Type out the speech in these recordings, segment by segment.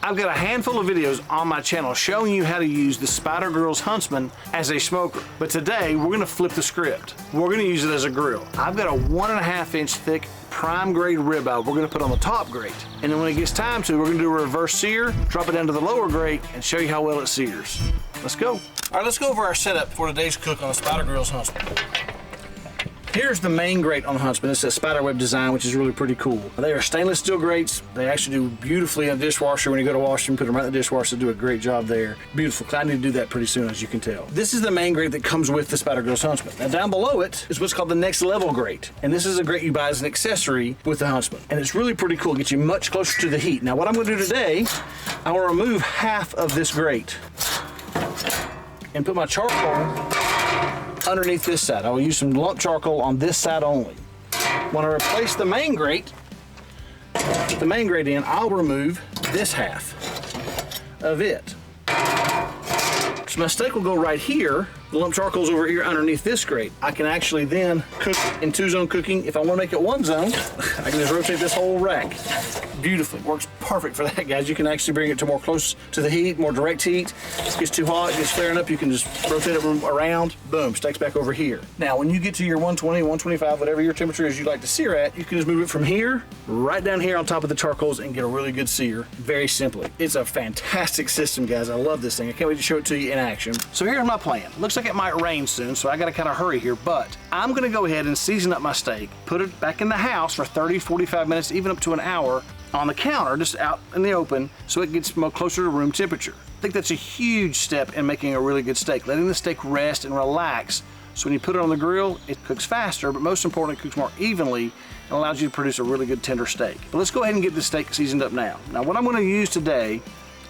I've got a handful of videos on my channel showing you how to use the Spider Grills Huntsman as a smoker. But today, we're gonna flip the script. We're gonna use it as a grill. I've got a 1.5 inch thick prime grade ribeye we're gonna put on the top grate. And then when it gets time to, we're gonna do a reverse sear, drop it down to the lower grate, and show you how well it sears. Let's go. All right, let's go over our setup for today's cook on the Spider Grills Huntsman. Here's the main grate on the Huntsman. It's a spiderweb design, which is really pretty cool. They are stainless steel grates. They actually do beautifully in the dishwasher. When you go to wash them, put them right in the dishwasher, do a great job there. Beautiful. I need to do that pretty soon, as you can tell. This is the main grate that comes with the Spider Grills Huntsman. Now down below it is what's called the Next Level Grate. And this is a grate you buy as an accessory with the Huntsman. And it's really pretty cool. It gets you much closer to the heat. Now what I'm gonna do today, I will remove half of this grate and put my charcoal underneath this side. I will use some lump charcoal on this side only. When I replace the main grate, put the main grate in, I'll remove this half of it. So my steak will go right here. The lump charcoal's over here underneath this grate. I can actually then cook in 2-zone cooking. If I want to make it 1 zone, I can just rotate this whole rack. Beautifully, works perfect for that, guys. You can actually bring it to more close to the heat, more direct heat. If it gets too hot, it gets flaring up, you can just rotate it around, boom, steak's back over here. Now, when you get to your 120, 125, whatever your temperature is you like to sear at, you can just move it from here, right down here on top of the charcoals and get a really good sear, very simply. It's a fantastic system, guys. I love this thing. I can't wait to show it to you in action. So here's my plan. Looks like it might rain soon, so I gotta kind of hurry here, but I'm gonna go ahead and season up my steak, put it back in the house for 30, 45 minutes, even up to an hour, on the counter, just out in the open, so it gets more closer to room temperature. I think that's a huge step in making a really good steak, letting the steak rest and relax, so when you put it on the grill, it cooks faster, but most importantly, it cooks more evenly and allows you to produce a really good tender steak. But let's go ahead and get this steak seasoned up now. Now, what I'm gonna use today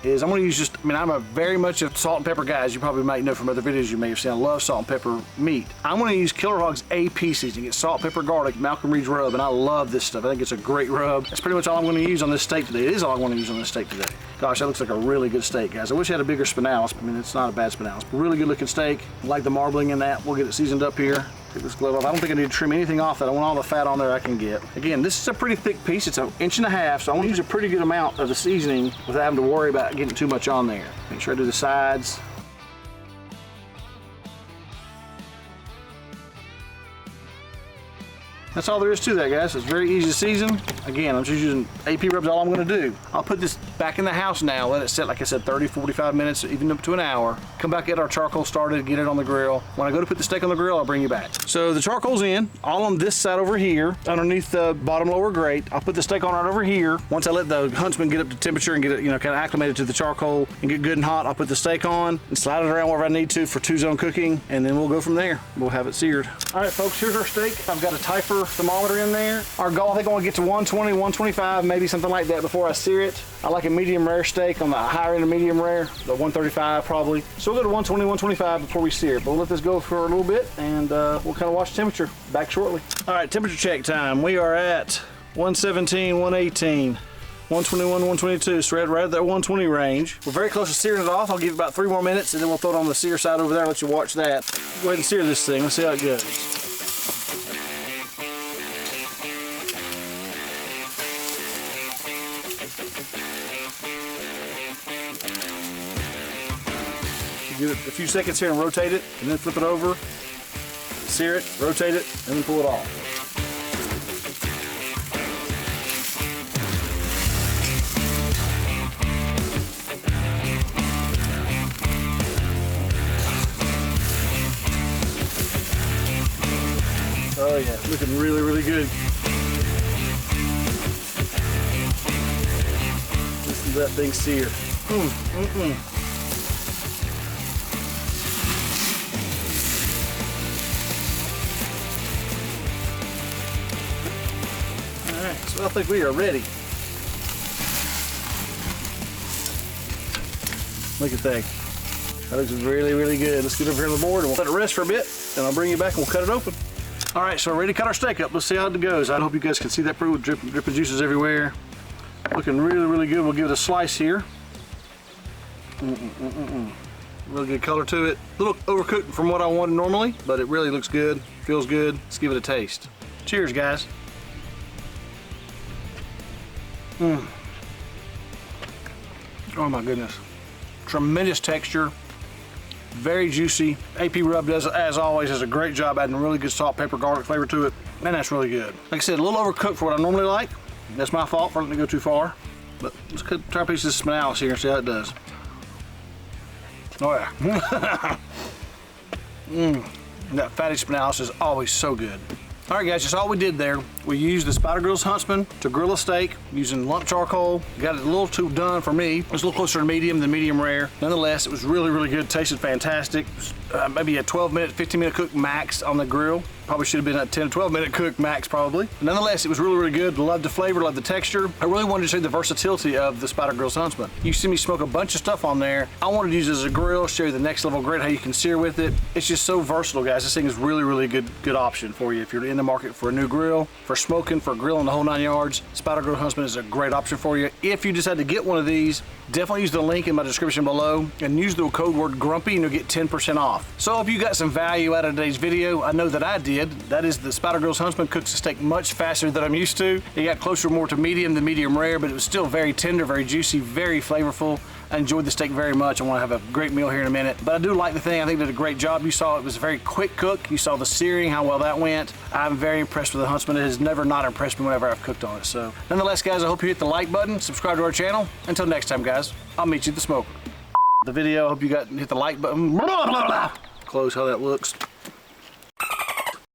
is I'm gonna use just, I'm a very much a salt and pepper guy, as you probably might know from other videos you may have seen. I love salt and pepper meat. I'm gonna use Killer Hogs AP seasoning. It's salt, pepper, garlic, Malcolm Reed's rub, and I love this stuff. I think it's a great rub. That's pretty much all I'm gonna use on this steak today. It is all I wanna use on this steak today. Gosh, that looks like a really good steak, guys. I wish it had a bigger spinalis. I mean, it's not a bad spinalis, but really good looking steak. I like the marbling in that. We'll get it seasoned up here. Take this glove off. I don't think I need to trim anything off that. I want all the fat on there I can get. Again, this is a pretty thick piece. It's 1.5 inches, so I want to use a pretty good amount of the seasoning without having to worry about getting too much on there. Make sure I do the sides. That's all there is to that, guys. It's very easy to season. Again, I'm just using AP Rub's all I'm gonna do. I'll put this back in the house now, let it sit, like I said, 30, 45 minutes, even up to an hour. Come back, get our charcoal started, get it on the grill. When I go to put the steak on the grill, I'll bring you back. So the charcoal's in, all on this side over here, underneath the bottom lower grate. I'll put the steak on right over here. Once I let the Huntsman get up to temperature and get it, kind of acclimated to the charcoal and get good and hot, I'll put the steak on and slide it around wherever I need to for 2-zone cooking, and then we'll go from there. We'll have it seared. All right, folks, here's our steak. I've got a Typer thermometer in there. Our goal, I think I want to get to 120, 125, maybe something like that before I sear it. I like a medium rare steak on the higher end of medium rare, the 135 probably. So we'll go to 120, 125 before we sear it. But we'll let this go for a little bit and we'll kind of watch the temperature. Back shortly. All right, temperature check time. We are at 117, 118. 121, 122, so right at that 120 range. We're very close to searing it off. I'll give it about 3 more minutes and then we'll throw it on the sear side over there, let you watch that. Go ahead and sear this thing, let's see how it goes. Give it a few seconds here and rotate it, and then flip it over, sear it, rotate it, and then pull it off. Oh yeah, looking really, really good. Listen to that thing sear. Alright, so I think we are ready. Look at that. That looks really, really good. Let's get over here on the board and we'll let it rest for a bit, and I'll bring you back and we'll cut it open. Alright, so we're ready to cut our steak up. Let's see how it goes. I hope you guys can see that pretty dripping juices everywhere. Looking really, really good. We'll give it a slice here. Really good color to it. A little overcooked from what I wanted normally, but it really looks good, feels good. Let's give it a taste. Cheers, guys. Oh my goodness. Tremendous texture. Very juicy. AP Rub does, as always, does a great job adding really good salt, pepper, garlic flavor to it. Man, that's really good. Like I said, a little overcooked for what I normally like. That's my fault for letting it go too far. But let's try a piece of spinalis here and see how it does. Oh yeah. That fatty spinalis is always so good. All right, guys, that's all we did there. We used the Spider Grills Huntsman to grill a steak using lump charcoal. Got it a little too done for me. It was a little closer to medium than medium rare. Nonetheless, it was really, really good. Tasted fantastic. Maybe a 12-minute, 15-minute cook max on the grill. Probably should have been a 10 to 12-minute cook max, probably. Nonetheless, it was really, really good. Loved the flavor, loved the texture. I really wanted to show you the versatility of the Spider Grills Huntsman. You see me smoke a bunch of stuff on there. I wanted to use it as a grill, show you the Next Level Grate, how you can sear with it. It's just so versatile, guys. This thing is really, really good option for you if you're in the market for a new grill, for smoking, for grilling the whole 9 yards. Spider Grills Huntsman is a great option for you. If you decide to get one of these, definitely use the link in my description below and use the code word GRUMPY and you'll get 10% off. So if you got some value out of today's video, I know that I did. That is the Spider Grills Huntsman cooks the steak much faster than I'm used to. It got closer more to medium than medium rare, but it was still very tender, very juicy, very flavorful. I enjoyed the steak very much. I want to have a great meal here in a minute. But I do like the thing. I think it did a great job. You saw it was a very quick cook. You saw the searing, how well that went. I'm very impressed with the Huntsman. It has never not impressed me whenever I've cooked on it. So nonetheless, guys, I hope you hit the like button, subscribe to our channel. Until next time, guys, I'll meet you at the smoker. The video, I hope you hit the like button. Close how that looks.